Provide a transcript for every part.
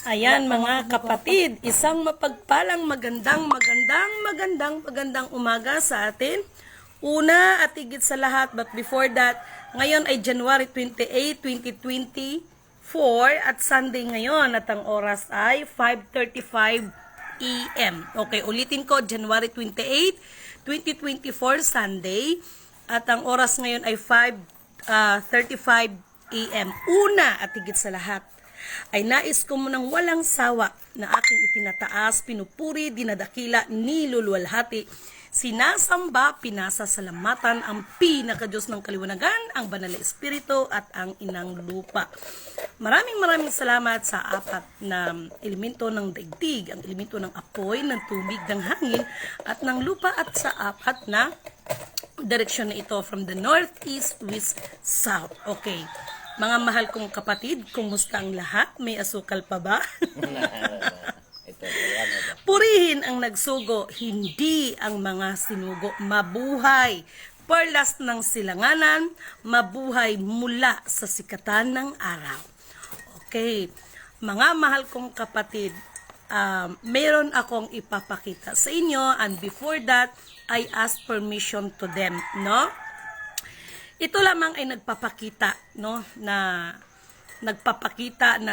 Ayan mga kapatid, isang mapagpalang magandang umaga sa atin. Una at higit sa lahat, but before that, ngayon ay January 28, 2024 at Sunday ngayon at ang oras ay 5:35 AM. Okay, ulitin ko, January 28, 2024 Sunday at ang oras ngayon ay 5:35 AM. Una at higit sa lahat, ay nais ko munang walang sawa na aking itinataas, pinupuri, dinadakila, niluluwalhati, sinasamba, pinasasalamatan ang pinakadiyos ng kaliwanagan, ang banal na espiritu at ang inang lupa. Maraming salamat sa apat na elemento ng daigdig, ang elemento ng apoy, ng tubig, ng hangin at ng lupa at sa apat na direksyon na ito from the north, east, west, south. Okay. Mga mahal kong kapatid, kumusta ang lahat? May asukal pa ba? Purihin ang nagsugo, hindi ang mga sinugo. Mabuhay, perlas ng silanganan, mabuhay mula sa sikatan ng araw. Okay, mga mahal kong kapatid, meron akong ipapakita sa inyo and before that, I ask permission to them, no? Ito lamang ay nagpapakita, no, na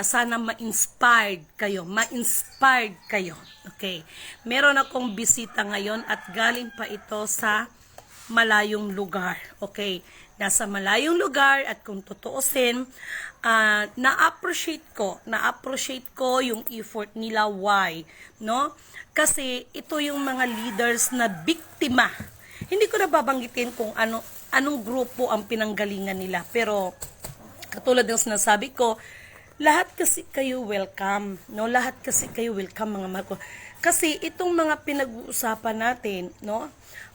sana ma-inspired kayo, Okay. Meron akong bisita ngayon at galing pa ito sa malayong lugar. Okay. Nasa malayong lugar at kung tutuusin, na-appreciate ko yung effort nila. Why? No? Kasi ito yung mga leaders na biktima. Hindi ko na babanggitin kung anong grupo ang pinanggalingan nila. Pero, katulad ng sinasabi ko, lahat kasi kayo welcome. No? Lahat kasi kayo welcome, mga mahal ko. Kasi itong mga pinag-uusapan natin, no?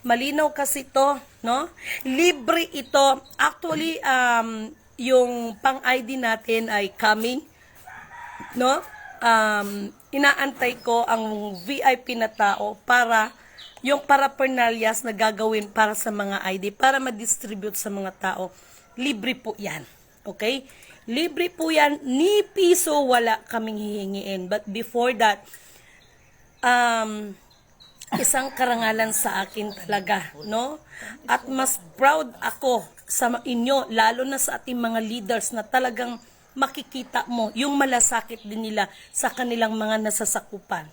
Malinaw kasi to, no? Libre ito. Actually, yung pang-ID natin ay coming, no? Inaantay ko ang VIP na tao para yung paraphernalias na gagawin para sa mga ID, para ma-distribute sa mga tao, libre po yan. Okay? Libre po yan, ni piso wala kaming hihingiin. But before that, isang karangalan sa akin talaga, no? At mas proud ako sa inyo, lalo na sa ating mga leaders na talagang makikita mo yung malasakit din nila sa kanilang mga nasasakupan.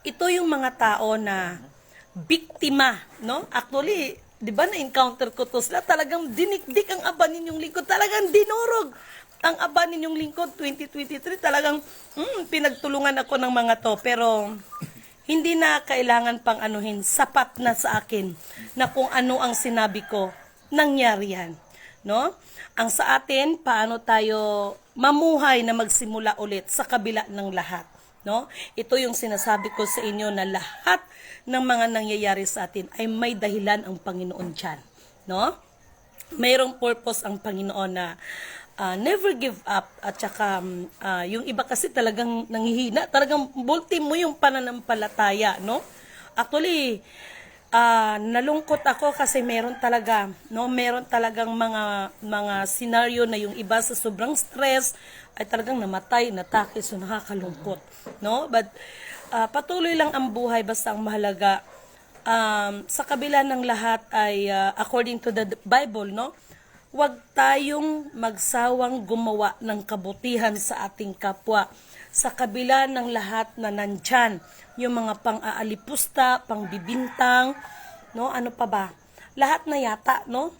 Ito yung mga tao na biktima, no? Actually, 'di ba na-encounter ko to sila, talagang dinikdik ang aba ninyong lingkod, talagang dinurog ang aba ninyong lingkod 2023, talagang pinagtulungan ako ng mga to, pero hindi na kailangan pang anuhin, sapat na sa akin na kung ano ang sinabi ko, nangyari yan, no? Ang sa atin, paano tayo mamuhay na magsimula ulit sa kabila ng lahat. No? Ito yung sinasabi ko sa inyo na lahat ng mga nangyayari sa atin ay may dahilan ang Panginoon dyan. No? Mayroong purpose ang Panginoon na never give up. At saka yung iba kasi talagang nanghihina, talagang bulti mo yung pananampalataya. No? Actually, nalungkot ako kasi meron talagang mga scenario na yung iba sa sobrang stress ay talagang namatay, natake, so nakakalungkot, no? But patuloy lang ang buhay, basta ang mahalaga sa kabila ng lahat ay according to the Bible, no? Huwag tayong magsawang gumawa ng kabutihan sa ating kapwa sa kabila ng lahat na nandyan, yung mga pang-aalipusta, pangbibintang, no? Ano pa ba? Lahat na yata, no?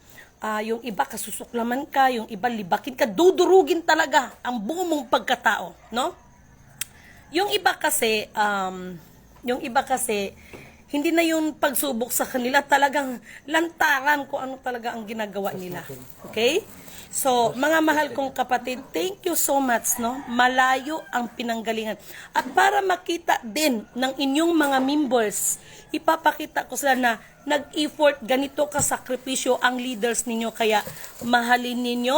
Yung iba kasusuklaman ka, yung iba libakin ka, dudurugin talaga ang buong mong pagkatao, no? Yung iba kasi hindi na yung pagsubok sa kanila, talagang lantaran kung ano talaga ang ginagawa nila. Okay? So, mga mahal kong kapatid, thank you so much, no? Malayo ang pinanggalingan. At para makita din ng inyong mga members, ipapakita ko sila na nag-effort, ganito kasakripisyo ang leaders ninyo. Kaya, mahalin ninyo,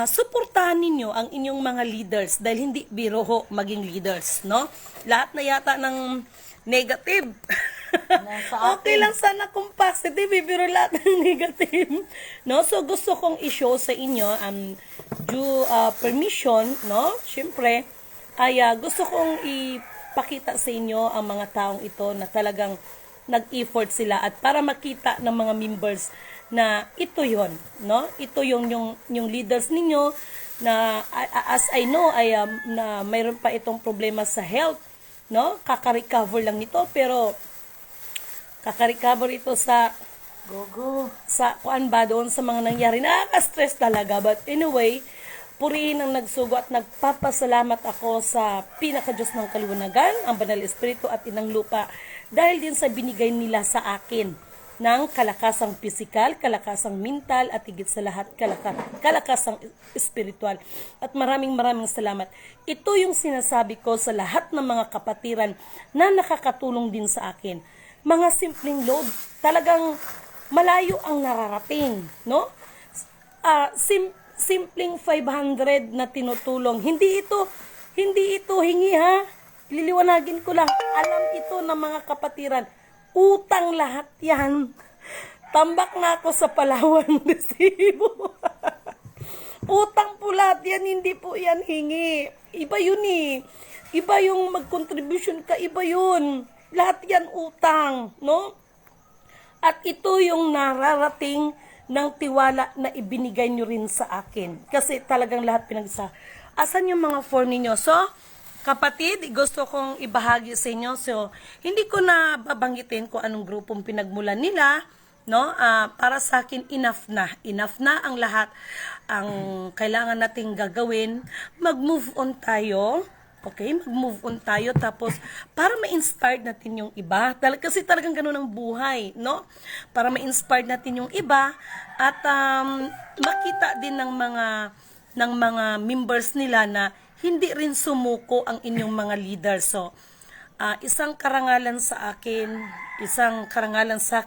suportahan ninyo ang inyong mga leaders dahil hindi biro ho maging leaders, no? Lahat na yata ng negative. Okay lang sana kung positive, pero lahat ng negative. No? So, gusto kong i-show sa inyo, due permission, no? Siyempre, ay gusto kong ipakita sa inyo ang mga taong ito na talagang nag-effort sila at para makita ng mga members na ito yon, no? Ito yung leaders ninyo na as I know ay na mayroon pa itong problema sa health, no? Kaka-recover lang nito pero kaka-recover ito sa kuan ba doon sa mga nangyari. Nakaka-stress talaga. But anyway, purihin ang nagsugo at nagpapasalamat ako sa pinaka-Diyos ng kaliwanagan, ang Banal Espiritu at Inang Lupa dahil din sa binigay nila sa akin ng kalakasang pisikal, kalakasang mental at higit sa lahat kalakasang espiritual. At maraming salamat. Ito yung sinasabi ko sa lahat ng mga kapatiran na nakakatulong din sa akin. Mga simpleng load, talagang malayo ang nararating, no? Simpleng 500 na tinutulong. Hindi ito hingi ha. Liliwanagin ko lang. Alam ito ng mga kapatiran. Utang lahat yan. Tambak na ako sa Palawan resibo. Utang po lahat yan. Hindi po yan hingi. Iba yun eh. Iba yung mag-contribution ka. Iba yun. Lahat yan utang, no? At ito yung nararating ng tiwala na ibinigay nyo rin sa akin. Kasi talagang lahat pinagsa. Asan yung mga form ninyo? So, kapatid, gusto kong ibahagi sa inyo. So, hindi ko na babanggitin kung anong grupong pinagmulan nila. No? Para sa akin, enough na. Enough na ang lahat. Ang kailangan nating gagawin, mag-move on tayo. Okay, mag-move on tayo tapos para ma-inspire natin yung iba. Kasi talagang ganun ang buhay, no? Para ma-inspire natin yung iba at makita din ng mga members nila na hindi rin sumuko ang inyong mga leaders. So, isang karangalan sa akin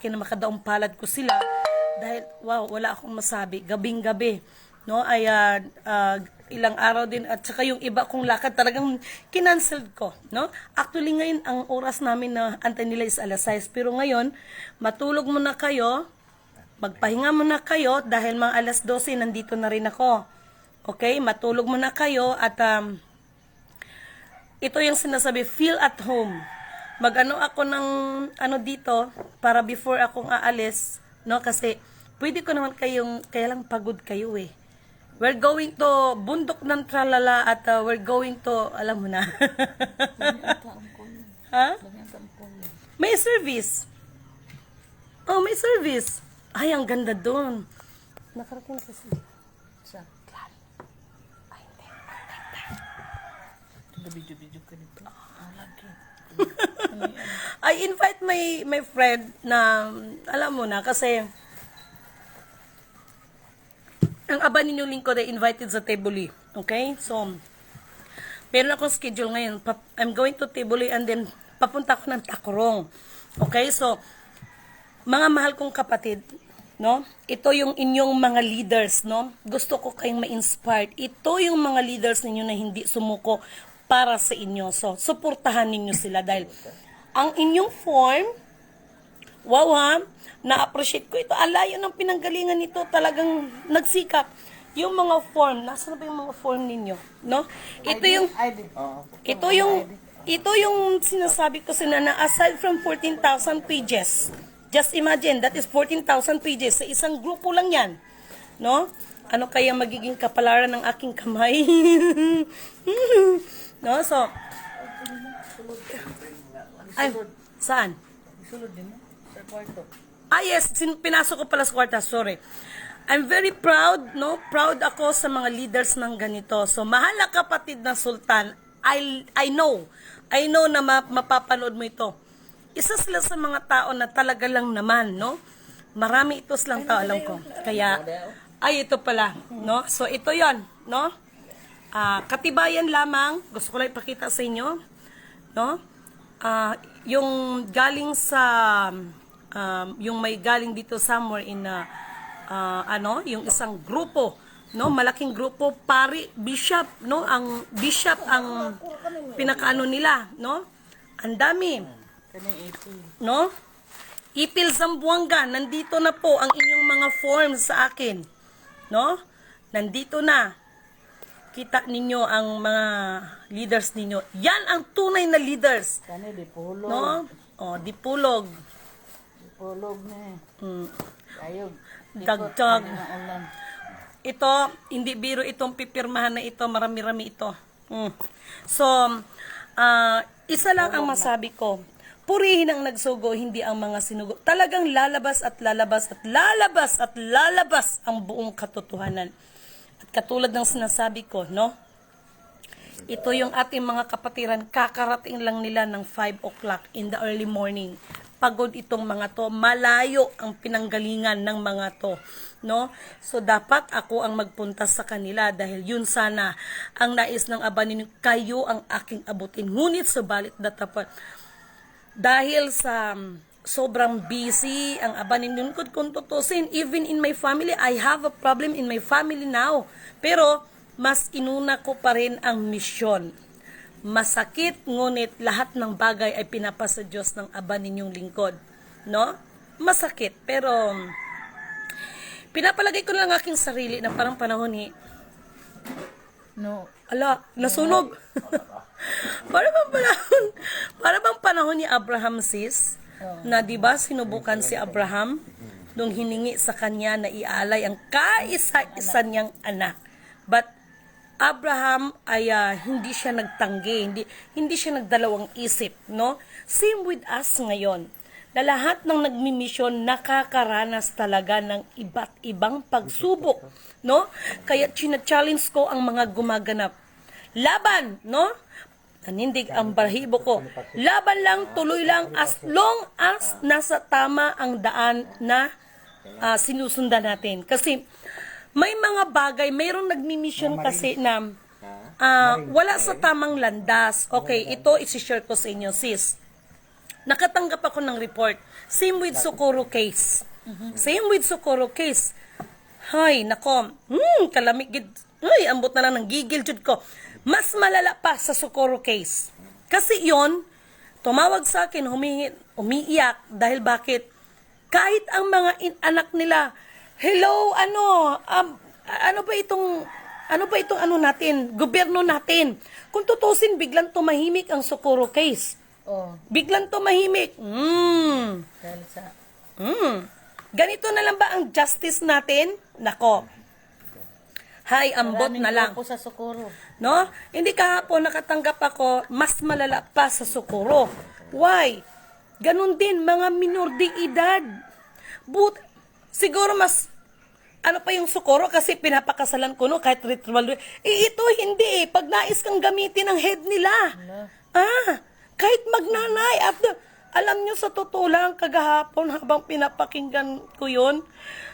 na makadaong palad ko sila dahil wow, wala akong masabi. Gabing-gabi, no? Ay ilang araw din at saka yung iba kong lakad talagang kinancelled ko, no? Actually ngayon ang oras namin na antay nila is alas 6 pero ngayon matulog muna kayo, magpahinga muna kayo dahil mga alas 12 nandito na rin ako. Okay, matulog muna kayo at ito yung sinasabi, feel at home. Mag-ano ako ng ano dito para before akong aalis, no? Kasi pwede ko naman kaya lang pagod kayo eh. We're going to bundok ng tralala at we're going to, alam mo na. Ha? May service. Oh, may service. Ay, ang ganda doon. Nakarating na kasi. Sa clan. Ay, hindi. Video ka nito. Lagi. I invite my friend na, alam mo na, kasi ang aba ninyong lingkod ay invited sa Tebuli. Okay? So, meron akong schedule ngayon. I'm going to Tebuli and then papunta ako ng Tacorong. Okay? So, mga mahal kong kapatid, no? Ito yung inyong mga leaders, no? Gusto ko kayong ma-inspired. Ito yung mga leaders ninyo na hindi sumuko para sa inyo. So, suportahan ninyo sila dahil ang inyong form, wow ha, na-appreciate ko ito. Alayo ng pinanggalingan nito, talagang nagsikap. Yung mga form, nasa na ba yung mga form ninyo? No? Ito yung sinasabi ko sila na aside from 14,000 pages, just imagine, that is 14,000 pages. Sa isang grupo lang yan. No? Ano kaya magiging kapalaran ng aking kamay? No? So, ay, saan? Sulod din mo sa kwarto. Yes, pinasok ko pala sa kwarta, sorry. I'm very proud, no? Proud ako sa mga leaders ng ganito. So, mahal na kapatid na Sultan, I know na mapapanood mo ito. Isa sila sa mga tao na talaga lang naman, no? Marami ito silang tao, alam ko. Kaya, ito pala, no? So, ito yon, no? Katibayan lamang, gusto ko lang ipakita sa inyo, no? Yung galing sa yung may galing dito somewhere in yung isang grupo, no, malaking grupo, pari, bishop, no, ang bishop ang pinakaano nila, no, ang dami, no, Ipil Zamboanga, nandito na po ang inyong mga forms sa akin, no, nandito na, kita ninyo ang mga leaders ninyo. Yan ang tunay na leaders. Kani di pulog. No? O, dipulog. Di pulog ni. Mm. Ayog. Dagdag. Ulan. Ito, hindi biro itong pipirmahan na ito. Marami-rami ito. So, isa lang ang masabi ko. Purihin ang nagsugo, hindi ang mga sinugo. Talagang lalabas at lalabas at lalabas at lalabas ang buong katotohanan. At katulad ng sinasabi ko, no? Ito yung ating mga kapatiran, kakarating lang nila ng 5 o'clock in the early morning. Pagod itong mga to, malayo ang pinanggalingan ng mga to, no? So dapat ako ang magpunta sa kanila dahil yun sana ang nais ng Aba ninyo, kayo ang aking abutin. Ngunit subalit datapat dahil sa sobrang busy ang Aba ninyo, kung tutusin, even in my family, I have a problem in my family now. Pero mas inuna ko pa rin ang misyon. Masakit, ngunit lahat ng bagay ay pinapasa Diyos ng Aba ninyong lingkod. No? Masakit, pero pinapalagay ko lang ang aking sarili na parang panahon ni No. ala, nasunog. para bang panahon ni Abraham, sis, na 'di ba sinubukan si Abraham nung hiningi sa kanya na ialay ang kaisa-isa niyang anak. But Abraham ay hindi siya nagtanggi, hindi siya nagdalawang isip, no? Same with us ngayon. Na lahat ng nagmimisyon nakakaranas talaga ng iba't ibang pagsubok, no? Kaya china-challenge ko ang mga gumaganap. Laban, no? Nanindig ang balahibo ko. Laban lang, tuloy lang, as long as nasa tama ang daan na sinusundan natin. Kasi may mga bagay, mayroong nagmi-mission kasi na wala sa tamang landas. Okay, ito isi-share ko sa inyo, sis. Nakatanggap ako ng report. Same with Socorro case. Same with Socorro case. Hay, nako. Kalamig gid. Ay, ambot na lang ng gigil jud ko. Mas malala pa sa Socorro case. Kasi yon, tumawag sa akin, umiiyak dahil bakit? Kahit ang mga anak nila, hello, ano ba itong natin, gobyerno natin. Kung tutusin, biglang tumahimik ang Socorro case. Oh. Biglang tumahimik. Dahil sa... Ganito na lang ba ang justice natin? Nako. Hay, ambot na lang. Ako sa Socorro. No? Hindi kahapon nakatanggap ako, mas malala pa sa Socorro. Why? Ganon din, mga minor de edad. Siguro mas, ano pa yung Socorro kasi pinapakasalan ko, no? Kahit ritual. Ito hindi eh. Pag nais kang gamitin ang head nila. Kahit magnanay. Alam nyo, sa totoo lang, kagahapon habang pinapakinggan ko yun,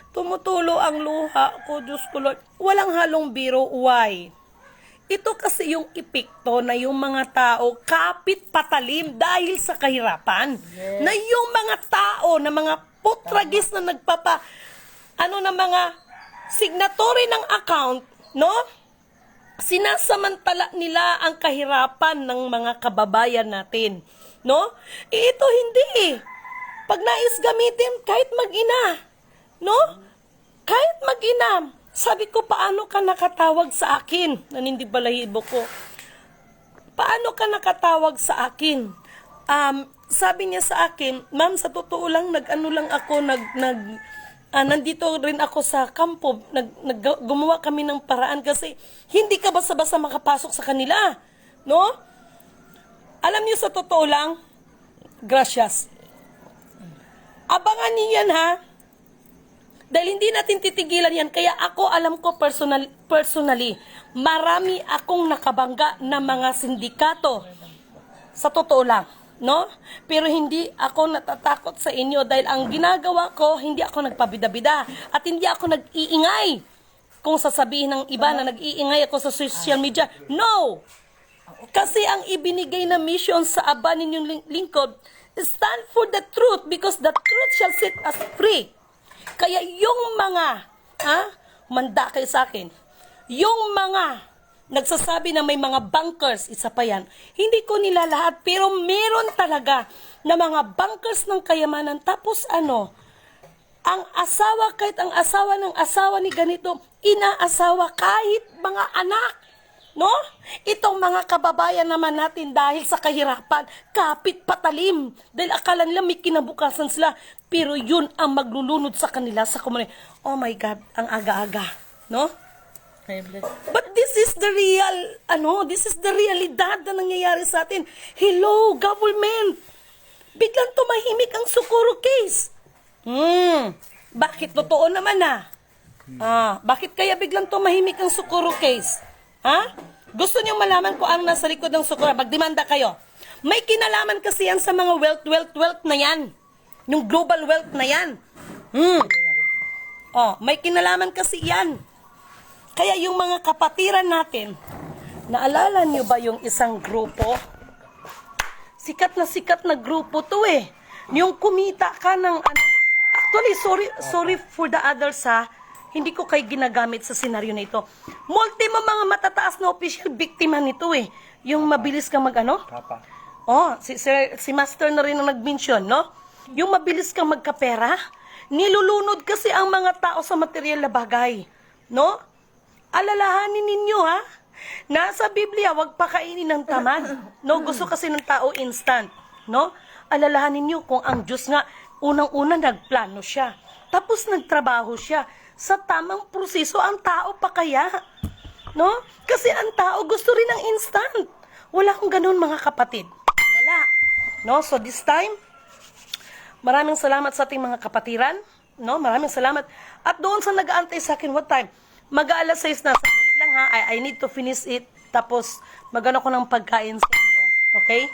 tumutulo ang luha ko, Diyos ko Lord. Walang halong biro. Why? Ito kasi yung epekto na yung mga tao kapit patalim dahil sa kahirapan. Yes. Na yung mga tao, na mga putragis na na mga signatory ng account, no? Sinasamantala nila ang kahirapan ng mga kababayan natin, no? Ito hindi. Pag nais gamitin, kahit mag-ina, no? Kahit mag-ina. Sabi ko, paano ka nakatawag sa akin? Nanindig balahibo ko. Paano ka nakatawag sa akin? Sabi niya sa akin, ma'am, sa totoo lang, nandito rin ako sa kampo, gumawa kami ng paraan kasi hindi ka basta-basta makapasok sa kanila, no? Alam niyo, sa totoo lang, gracias. Abangan niyo yan, ha? Dahil hindi natin titigilan yan, kaya ako alam ko personally, marami akong nakabangga na mga sindikato. Sa totoo lang. No? Pero hindi ako natatakot sa inyo dahil ang ginagawa ko, hindi ako nagpabida-bida at hindi ako nag-iingay. Kung sasabihin ng iba na nag-iingay ako sa social media, no! Kasi ang ibinigay na mission sa Aba ninyong lingkod, stand for the truth because the truth shall set us free. Kaya yung mga, manda kayo sa akin, yung mga nagsasabi na may mga bankers, isa pa yan. Hindi ko nila lahat, pero meron talaga na mga bankers ng kayamanan. Tapos ang asawa, kahit ang asawa ng asawa ni ganito, inaasawa kahit mga anak. No? Itong mga kababayan naman natin dahil sa kahirapan, kapit patalim. Dahil akala nila may kinabukasan sila. Pero yun ang maglulunod sa kanila sa komunidad. Oh my God, ang aga-aga. No? Kaya bless. But this is the real, this is the realidad na nangyayari sa atin. Hello, government! Biglang tumahimik ang Socorro case. Bakit? Totoo naman bakit kaya biglang tumahimik ang Socorro case? Ha? Gusto niyo malaman kung ano nasa likod ng Socorro? Magdemanda kayo. May kinalaman kasi yan sa mga wealth na yan. Yung global wealth na yan. May kinalaman kasi yan. Kaya yung mga kapatiran natin, naalala niyo ba yung isang grupo? Sikat na grupo to eh. Yung kumita ka ng Actually, sorry for the others Hindi ko kayo ginagamit sa senaryo na ito. Multi mo mga matataas na official biktima nito eh. Yung mabilis kang Papa. si Master na rin ang nag-mention, no? Yung mabilis kang magkapera, nilulunod kasi ang mga tao sa material na bagay, no? Alalahanin ninyo, Nasa Biblia, wag pakainin ng tamad. No, gusto kasi ng tao instant, no? Alalahanin niyo kung ang Diyos nga unang-una nagplano siya. Tapos nagtrabaho siya. Sa tamang proseso, ang tao pa kaya? No? Kasi ang tao gusto rin ng instant. Wala akong ganun, mga kapatid. Wala. No? So this time, maraming salamat sa ating mga kapatiran. No? Maraming salamat. At doon sa nag-aantay sa akin, what time? Mag-aalas 6 na. Sandali lang I need to finish it. Tapos, magano ko ng pagkain sa inyo. Okay?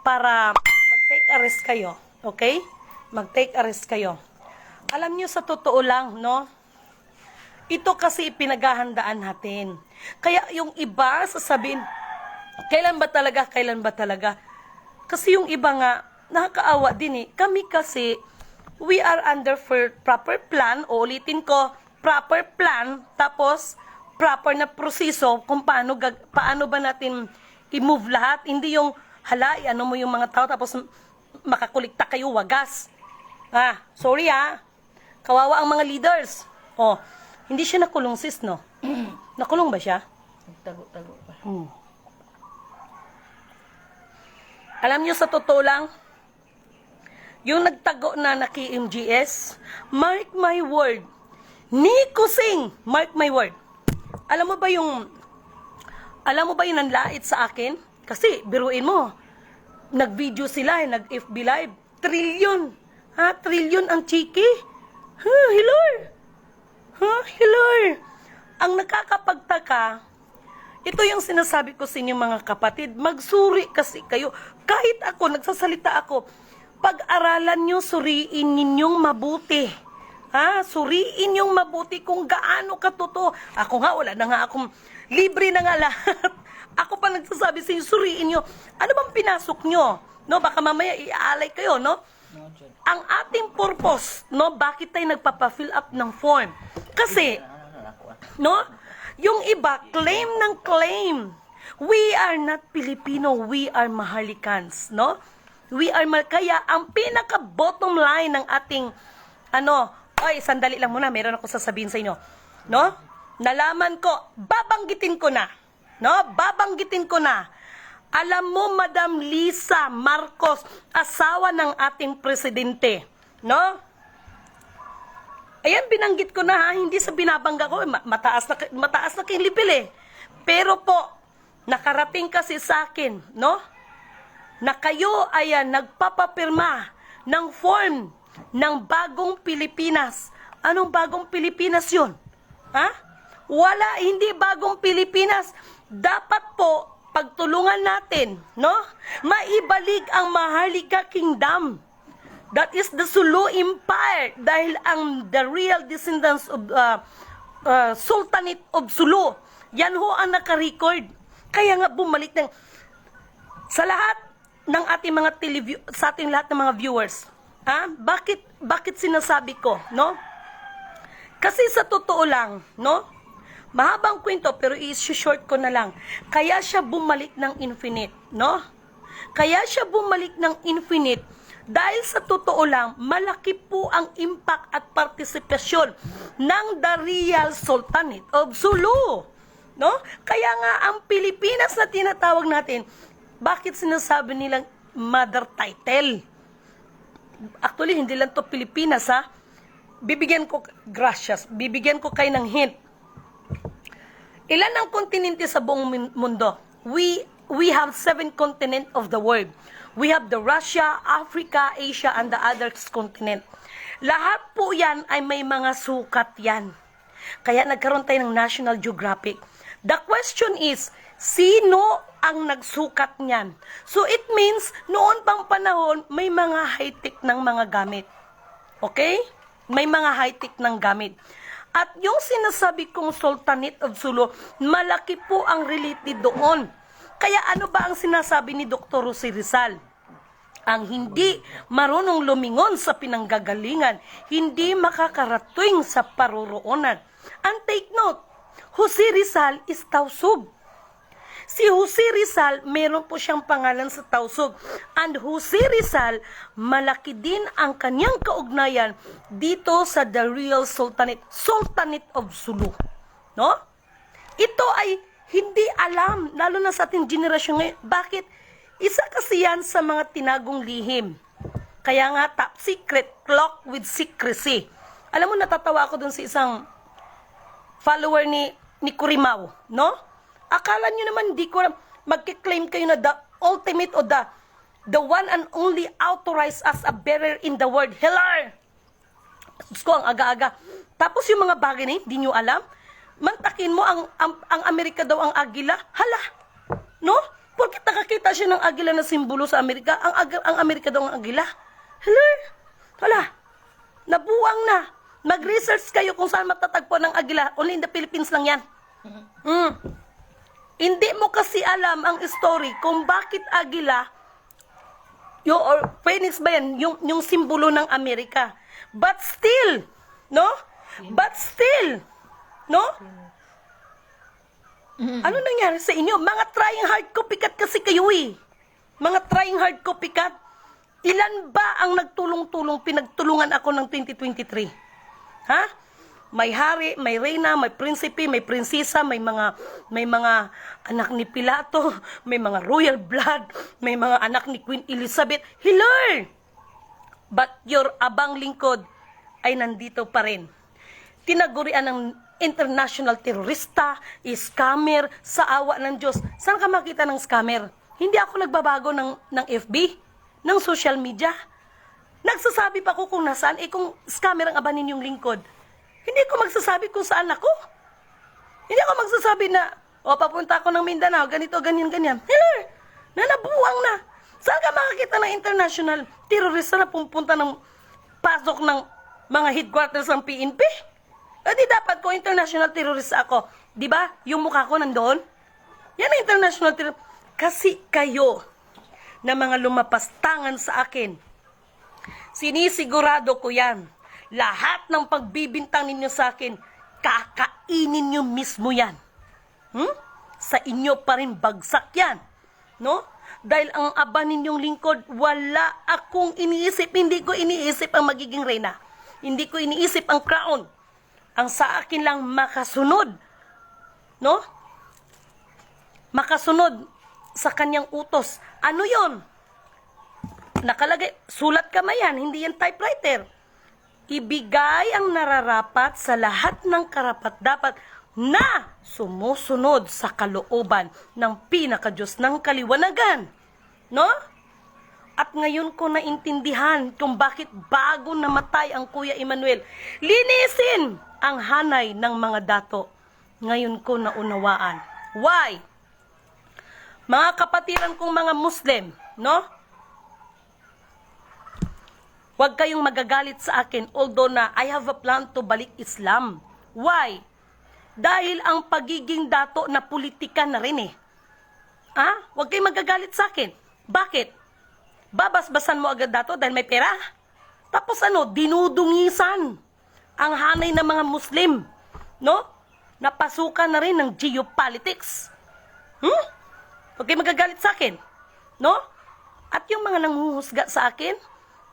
Para mag-take a rest kayo. Okay? Mag-take a rest kayo. Alam nyo, sa totoo lang, no? Ito kasi pinaghahandaan natin. Kaya yung iba sasabihin, kailan ba talaga? Kasi yung iba nga, nakakaawa din eh. Kami kasi, we are under for proper plan, ulitin ko, proper plan, tapos proper na proseso kung paano ba natin i-move lahat. Hindi yung, ano mo yung mga tao, tapos makakulikta kayo, wagas. Sorry kawawa ang mga leaders. Hindi siya nakulong, sis, no? Nakulong ba siya? Tago-tago pa. Alam niyo, sa totoo lang, yung nagtago na ki-MGS, mark my word, Nico Singh, mark my word. Alam mo ba yung nanlait sa akin? Kasi, biruin mo, nag-video sila, nag-FB live, trillion. Trillion ang chiki. Hello. Ang nakakapagtaka, ito yung sinasabi ko sa inyo, mga kapatid, magsuri kasi kayo. Kahit ako, nagsasalita ako, pag-aralan nyo, suriin ninyong mabuti. Suriin yung mabuti kung gaano katotoo. Ako nga, wala na nga akong, libre na nga lahat. Ako pa nagsasabi sa inyo, suriin nyo. Ano bang pinasok nyo? No, baka mamaya iaalay kayo, no? Ang ating purpose, no, bakit tayo nagpapa-fill up ng form? Kasi, no, yung iba, claim ng claim. We are not Filipino, we are Maharlikans, no? Kaya, ang pinaka-bottom line ng ating, sandali lang muna, meron ako sasabihin sa inyo, no? Nalaman ko, babanggitin ko na, Alam mo, Madam Lisa Marcos, asawa ng ating presidente, no? Ayan, binanggit ko na hindi sa binabangga ko, mataas na kinlipil eh. Pero po, nakarating kasi sa akin, no? Na kayo ay nagpapapirma ng form ng Bagong Pilipinas. Anong Bagong Pilipinas yun? Wala, hindi Bagong Pilipinas. Dapat po, pagtulungan natin, no? Maibalik ang Maharlika Kingdom. That is the Sulu Empire. Dahil the real descendants of Sultanate of Sulu, yan ho ang naka-record. Kaya nga bumalik sa lahat ng ating mga sa ating lahat ng mga viewers. Bakit sinasabi ko, no? Kasi sa totoo lang, no? Mahabang kwento, pero i-short ko na lang. Kaya siya bumalik ng infinite, no? Kaya siya bumalik ng infinite dahil sa totoo lang, malaki po ang impact at partisipasyon ng the real Sultanate of Sulu. No? Kaya nga ang Pilipinas na tinatawag natin, bakit sinasabi nilang mother title? Actually, hindi lang to Pilipinas, ha? Bibigyan ko kayo ng hint. Ilan ang kontinente sa buong mundo? We have 7 continents of the world. We have the Russia, Africa, Asia, and the other continent. Lahat po yan ay may mga sukat yan. Kaya nagkaroon tayo ng National Geographic. The question is, sino ang nagsukat niyan? So it means, noon pang panahon, may mga high-tech ng mga gamit. Okay? May mga high-tech ng gamit. At yung sinasabi kong Sultanate of Sulu, malaki po ang related doon. Kaya ano ba ang sinasabi ni Dr. Jose Rizal? Ang hindi marunong lumingon sa pinanggagalingan, hindi makakarating sa paruroonan. And take note, Jose Rizal is Tausug. Si Jose Rizal, meron po siyang pangalan sa Tausug. And Jose Rizal, malaki din ang kanyang kaugnayan dito sa the real Sultanate of Sulu. No? Ito ay hindi alam, lalo na sa ating generasyon ngayon. Bakit? Isa kasi yan sa mga tinagong lihim. Kaya nga, top secret, cloak with secrecy. Alam mo, natatawa ako dun sa isang follower ni Kurimaw, no? Akala nyo naman, di ko magkiklaim kayo na the ultimate o the one and only authorized as a bearer in the world. Hello! Ko ang aga-aga. Tapos yung mga bagay na hindi nyo alam, mantakin mo ang Amerika daw ang agila. Hala! No? Porque nakakita siya ng agila na simbolo sa Amerika, ang Amerika daw ang agila. Hello! Hala! Nabuwang na. Mag-research kayo kung saan matatagpo ng agila. Only in the Philippines lang yan. Hindi mo kasi alam ang story kung bakit agila, or phoenix ba yan, yung simbolo ng Amerika. But still, no? But still, no? Ano nangyari sa inyo? Mga trying hard copycat kasi kayo eh. Mga trying hard copycat. Ilan ba ang nagtulong-tulong, pinagtulungan ako ng 2023? Ha? May hari, may reyna, may prinsipe, may prinsesa, may mga anak ni Pilato, may mga royal blood, may mga anak ni Queen Elizabeth. Hello! But your abang lingkod ay nandito pa rin. Tinagurian ng international terorista, scammer, sa awa ng Diyos. Saan ka makita ng scammer? Hindi ako nagbabago ng FB, ng social media. Nagsasabi pa ko kung nasaan, kung scammer ang abanin yung lingkod. Hindi ko magsasabi kung saan ako. Hindi ako magsasabi na, papunta ako ng Mindanao, ganito, ganyan, ganyan. Hello! Nabuwang na. Saan ka makakita ng international terorista na pupunta ng pasok ng mga headquarters ng PNP? Di dapat ko international terrorist ako. Di ba? Yung mukha ko nandoon. Yan ang international terrorist. Kasi kayo na mga lumapastangan sa akin, sinisigurado ko yan. Lahat ng pagbibintang ninyo sa akin, kakainin nyo mismo yan. Sa inyo pa rin bagsak yan. No? Dahil ang aba ninyong lingkod, wala akong iniisip. Hindi ko iniisip ang magiging reyna. Hindi ko iniisip ang crown. Ang sa akin lang makasunod. No? Makasunod sa kanyang utos. Ano yon? Nakalagay, sulat kamay yan, hindi yan typewriter. Ibigay ang nararapat sa lahat ng karapat-dapat na sumusunod sa kalooban ng pinakadiyos ng kaliwanagan. No? At ngayon ko naintindihan kung bakit bago namatay ang Kuya Emmanuel, linisin ang hanay ng mga dato. Ngayon ko naunawaan. Why? Mga kapatiran kong mga Muslim, no? Huwag kayong magagalit sa akin, although na I have a plan to balik Islam. Why? Dahil ang pagiging dato na politika na rin eh. Huwag kayong magagalit sa akin. Bakit? Babasbasan mo agad dato dahil may pera. Tapos dinudungisan ang hanay ng mga Muslim. No? Napasukan na rin ng geopolitics. Huwag kayong magagalit sa akin. No? At yung mga nanghuhusga sa akin,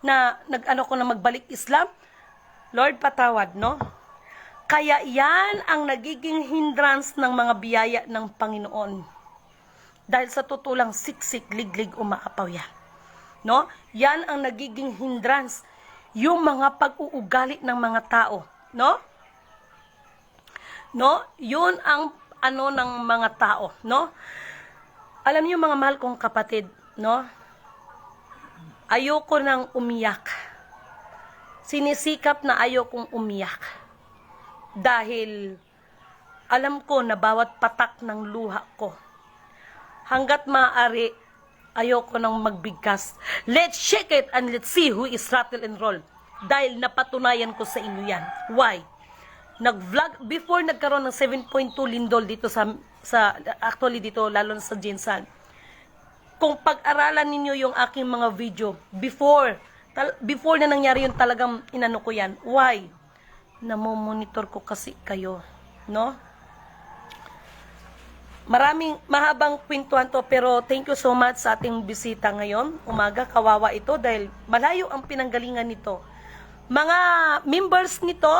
na nag-ano ko na magbalik Islam, Lord patawad, no? Kaya yan ang nagiging hindrance ng mga biyaya ng Panginoon. Dahil sa tutulang siksik, liglig, umaapaw yan. No? Yan ang nagiging hindrance. Yung mga pag-uugali ng mga tao. No? No? Yun ang ng mga tao. No? Alam niyo mga mahal kong kapatid, no? Ayoko nang umiyak. Sinisikap na ayokong umiyak. Dahil alam ko na bawat patak ng luha ko, hanggat maaari, ayoko nang magbigkas. Let's shake it and let's see who is rattle and roll. Dahil napatunayan ko sa inyo yan. Why? Nag-vlog, before nagkaroon ng 7.2 lindol dito actually dito, lalo na sa Jinsan. Kung pag-aralan ninyo yung aking mga video, before na nangyari yun, talagang inano ko yan. Why? Namomonitor ko kasi kayo. No? Maraming mahabang kwentuhan to, pero thank you so much sa ating bisita ngayon. Umaga, kawawa ito dahil malayo ang pinanggalingan nito. Mga members nito,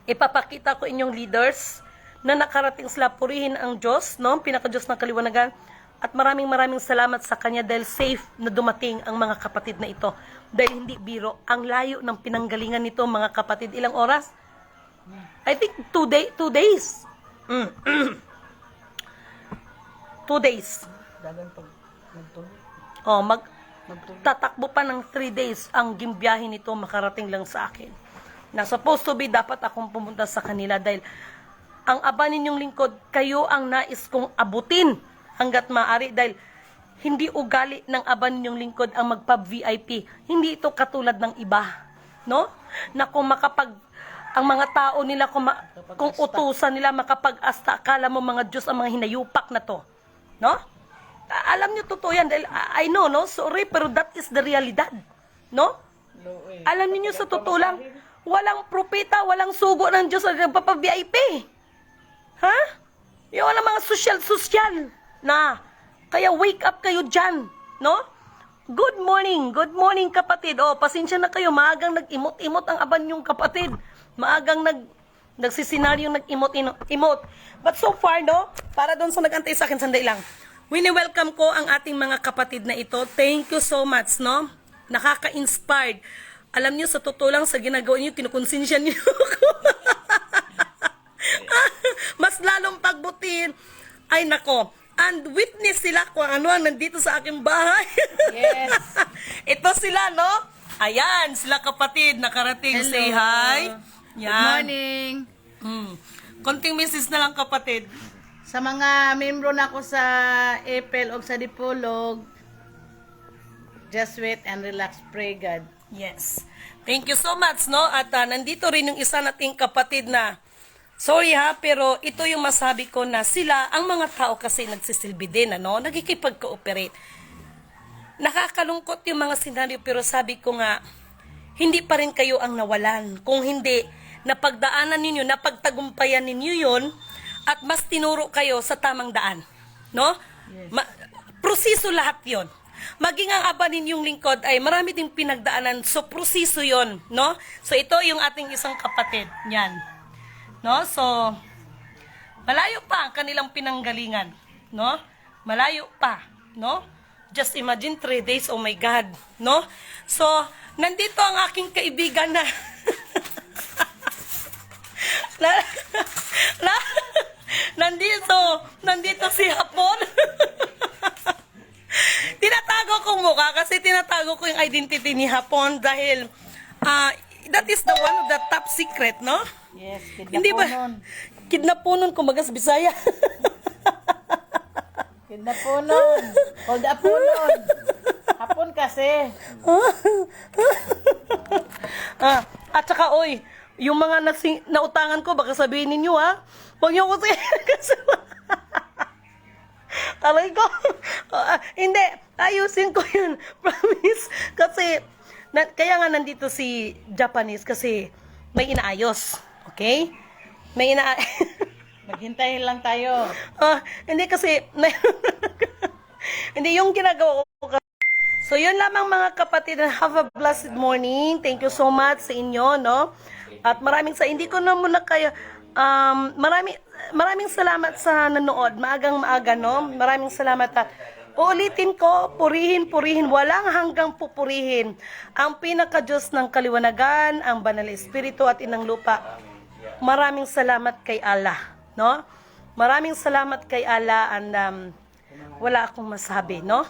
ipapakita ko inyong leaders na nakarating sila, purihin ang Diyos, no? Pinaka-Diyos ng kaliwanagan. At maraming salamat sa Kanya dahil safe na dumating ang mga kapatid na ito. Dahil hindi biro, ang layo ng pinanggalingan nito, mga kapatid. Ilang oras? I think 2 days. 2 days. Dagan pag nagtulog. Oh, tatakbo pa ng 3 days ang gimbiyahe nito, makarating lang sa akin. Na supposed to be, dapat akong pumunta sa kanila dahil ang aba ninyong lingkod, kayo ang nais kong abutin hanggat maaari dahil hindi ugali ng aba ninyong lingkod ang magpa-VIP. Hindi ito katulad ng iba, no? Na kung ang mga tao nila, kung utusan nila makapag-asta, akala mo mga Diyos ang mga hinayupak na to. No? Alam nyo, totoo yan. Dahil, I know, no? Sorry, pero that is the realidad. No? Alam niyo sa totoo lang, walang propeta, walang sugo ng Diyos na nagpapa-VIP. Ha? Yung walang mga social na. Kaya wake up kayo dyan. No? Good morning kapatid. Oh, pasensya na kayo, maagang nag-imot-imot ang aban yung kapatid. Maagang nagsisinaryong nag-imot-imot. But so far, no, para doon sa nag-antay sa akin, sandali lang. Wini-welcome ko ang ating mga kapatid na ito. Thank you so much, no? Nakaka-inspired. Alam niyo, sa totoo lang, sa ginagawa niyo, kinukonsensya niyo ako. Mas lalong pagbutihin. Ay, nako. And witness sila kung ano ang nandito sa aking bahay. Yes. Ito sila, no? Ayan, sila kapatid, nakarating. Hello. Say hi. Yan. Good morning. Konting message na lang kapatid. Sa mga membro na ako sa Apple o sa Dipolog, just wait and relax, pray God. Yes. Thank you so much, no? At nandito rin yung isa nating kapatid na, sorry ha, pero ito yung masabi ko na sila, ang mga tao kasi nagsisilbi din, ano? Nagkikipag-cooperate. Nakakalungkot yung mga senaryo, pero sabi ko nga, hindi pa rin kayo ang nawalan. Kung hindi, napagdaanan ninyo, napagtagumpayan ninyo yun, at mas tinuro kayo sa tamang daan. No? Yes. Proseso lahat yon. Maging ang aba ninyong lingkod ay marami ding pinagdaanan. So, proseso yon, no? So, ito yung ating isang kapatid. Yan. No? So, malayo pa ang kanilang pinanggalingan. No? Malayo pa. No? Just imagine 3 days, oh my God. No? So, nandito ang aking kaibigan na nandito si Hapon. Tinatago kong mukha kasi tinatago ko yung identity ni Hapon dahil that is the one of the top secret, no? Yes, Hindi ba? Kidnapunon, kumbaga sa Bisaya. Kidnapunon. Hold upunon. Hapon kasi. At saka, oy, yung mga nautangan ko, baka sabihin ninyo, ha? Huwag niyo kasi, aray ko. Hindi, ayusin ko yun. Promise. Kasi, kaya nga nandito si Japanese kasi may inaayos. Okay? May Maghintayin lang tayo. Hindi kasi, hindi yung ginagawa ko. So, yun lamang mga kapatid. Have a blessed morning. Thank you so much sa inyo, no? At hindi ko na muna kayo, maraming salamat sa nanood. Maagang maaga, no? Maraming salamat at uulitin ko, purihin, walang hanggang pupurihin. Ang pinaka-Diyos ng kaliwanagan, ang Banal na Espiritu at Inang Lupa. Maraming salamat kay Allah, no? Maraming salamat kay Allah and wala akong masabi, no?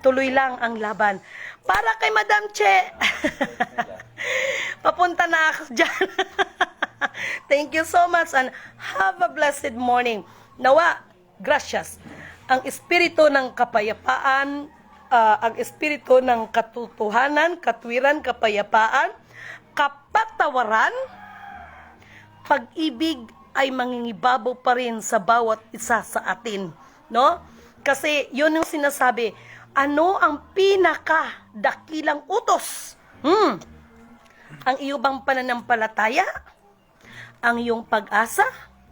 Tuloy lang ang laban. Para kay Madam Che. Papunta na ako dyan. Thank you so much and have a blessed morning. Nawa, gracias. Ang espiritu ng kapayapaan, ang espiritu ng katotohanan, katwiran, kapayapaan, kapatawaran, pag-ibig ay mangingibabaw pa rin sa bawat isa sa atin, no? Kasi yun yung sinasabi, ano ang pinakadakilang utos? Ang iyong bang pananampalataya? Ang iyong pag-asa?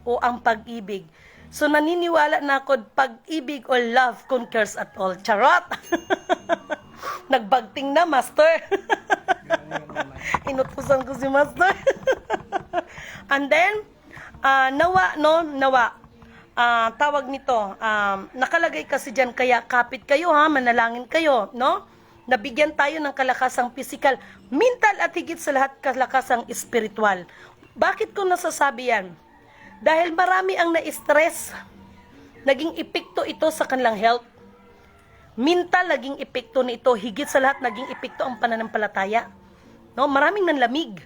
O ang pag-ibig? So naniniwala na ako, pag-ibig or love conquers at all. Charot! Nagbagting na, Master. Inutusan ko si Master. And then, nawa. Tawag nito, nakalagay kasi dyan, kaya kapit kayo ha, manalangin kayo, no? Nabigyan tayo ng kalakasang physical, mental at higit sa lahat kalakasang spiritual. Bakit ko nasasabi yan? Dahil marami ang na-stress, naging epekto ito sa kanilang health. Mental, naging epekto nito, higit sa lahat, naging epekto ang pananampalataya. No? Maraming nanlamig.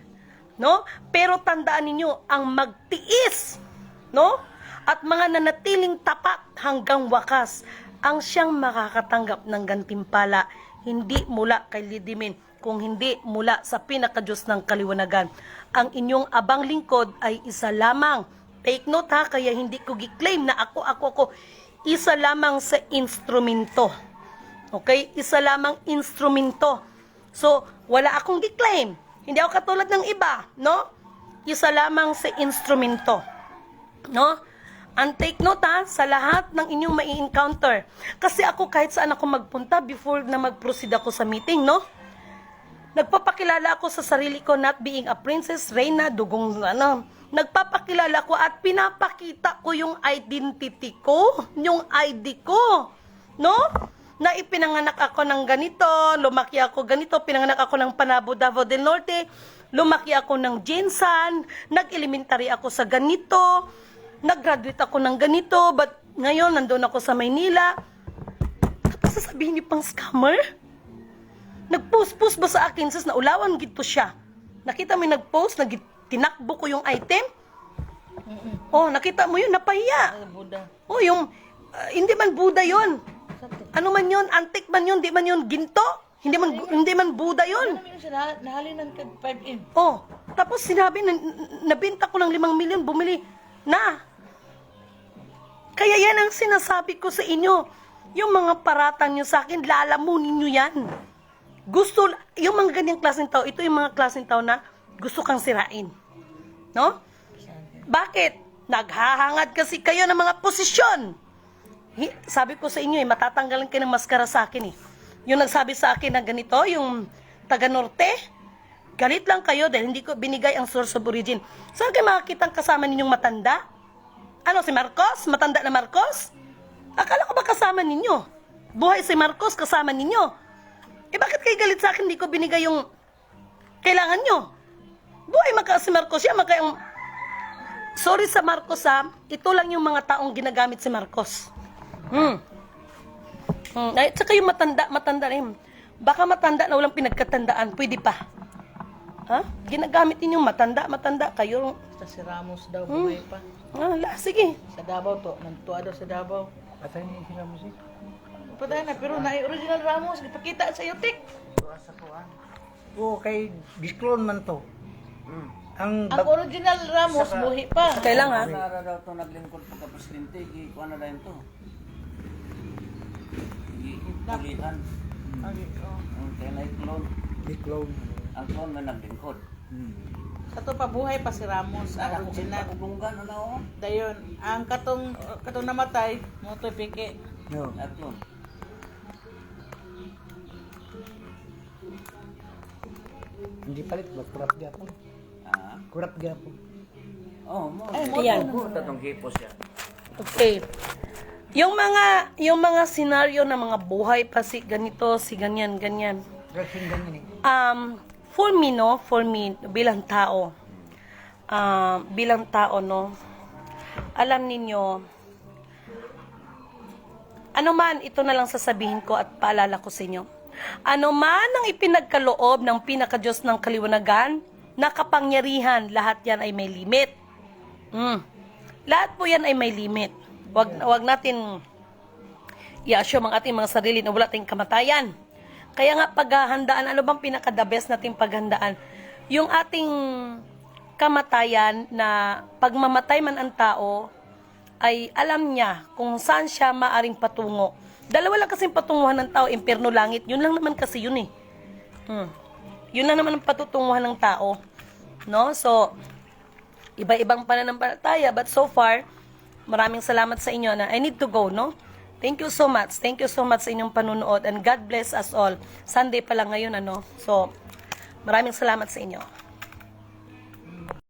No? Pero tandaan ninyo, ang magtiis, no? At mga nanatiling tapat hanggang wakas, ang siyang makakatanggap ng gantimpala, hindi mula kay Lidimin, kung hindi mula sa pinaka-Diyos ng kaliwanagan. Ang inyong abang lingkod ay isa lamang. Take note ha, kaya hindi ko gi-claim na ako. Isa lamang sa instrumento. Okay? Isa lamang instrumento. So, wala akong gi-claim. Hindi ako katulad ng iba, no? Isa lamang sa instrumento. No? And take note ha, sa lahat ng inyong mai-encounter. Kasi ako kahit saan ako magpunta before na mag-proceed ako sa meeting, no? Nagpapakilala ako sa sarili ko, not being a princess, reyna, dugong nagpapakilala ko at pinapakita ko yung identity ko, yung ID ko, no? Na ipinanganak ako ng ganito, lumaki ako ganito, pinanganak ako ng Panabo, Davao del Norte, lumaki ako ng Jinsan, nag-elementary ako sa ganito, nag-graduate ako ng ganito, but ngayon nandun ako sa Maynila. Tapos sasabihin niyo pang scammer? Nag-post ba sa akin, sis, na ulawan gito siya. Nakita mo yung nag-post, tinakbo ko yung item. Oh, nakita mo yun, napahiya. Buddha. Oh, yung, hindi man Buddha yun. Ano man yun, antique man yun, di man yun ginto. Hindi man Buddha yun. Ano yun siya, nahalinan ka 5M. Oh, tapos sinabi, nabenta ko ng 5 milyon, bumili na. Kaya yan ang sinasabi ko sa inyo. Yung mga paratang nyo sa akin, lalamunin nyo yan. Gusto, yung mga ganyang klaseng tao, ito yung mga klaseng tao na gusto kang sirain. No? Bakit? Naghahangad kasi kayo ng mga posisyon. Sabi ko sa inyo, matatanggalan kayo ng maskara sa akin. Yung nagsabi sa akin na ganito, yung taga-norte, galit lang kayo dahil hindi ko binigay ang source of origin. Saan kayo makakita ang kasama ninyong matanda? Ano, si Marcos? Matanda na Marcos? Akala ko ba kasama ninyo? Buhay si Marcos, kasama ninyo? Bakit kayo galit sa akin? Hindi ko binigay yung kailangan nyo. Buhay si Marcos siya, sorry sa Marcos ha, ito lang yung mga taong ginagamit si Marcos. At saka yung matanda rin. Baka matanda na walang pinagkatandaan, pwede pa. Ha? Ginagamit din yung matanda kayo. Basta si Ramos daw, buhay pa. Sige. Sa Davao to, nantua daw sa Davao. Patay niya si Ramos eh. Patay na, pero original Ramos, ipakita sa yutik. Oo, kay disclone man to. Ang Ang original Ramos, buhay pa. Kailangan. Nara daw to naglingkod pagka-presidente, ikuha na rin to. Ikulihan. Ang kaya na-clone. disclone. Ang clone may naglingkod. Sa to pa buhay pa si Ramos, ang original. Pagulunggan, ano? Dayon, ang katong namatay, mo to piki. No. Na-clone. Hindi palit, magkurap di ako. Kurat gyapon. Oh, mo. Ayan. Mo tatong hipos siya. Okay. Yung mga senaryo na mga buhay pa si ganito, si ganyan. Reaction ganyan eh. For me, bilang tao, no, alam ninyo, ano man, ito na lang sasabihin ko at paalala ko sa inyo. Ano man ang ipinagkaloob ng pinakadiyos ng kaliwanagan, nakapangyarihan, lahat yan ay may limit. Lahat po yan ay may limit. Wag natin i-assume ang ating mga sarili na wala tayong kamatayan. Kaya nga paghahandaan, ano bang pinaka-the best nating paghandaan? Yung ating kamatayan na pag mamatay man ang tao, ay alam niya kung saan siya maaring patungo. Dalawa lang kasing patunguhan ng tao, impyerno, langit. Yun lang naman kasi yun eh. Yun lang naman ang patutunguhan ng tao. No? So, iba-ibang pananampalataya, but so far, maraming salamat sa inyo na I need to go, no? Thank you so much. Thank you so much sa inyong panunood and God bless us all. Sunday pa lang ngayon, ano? So, maraming salamat sa inyo.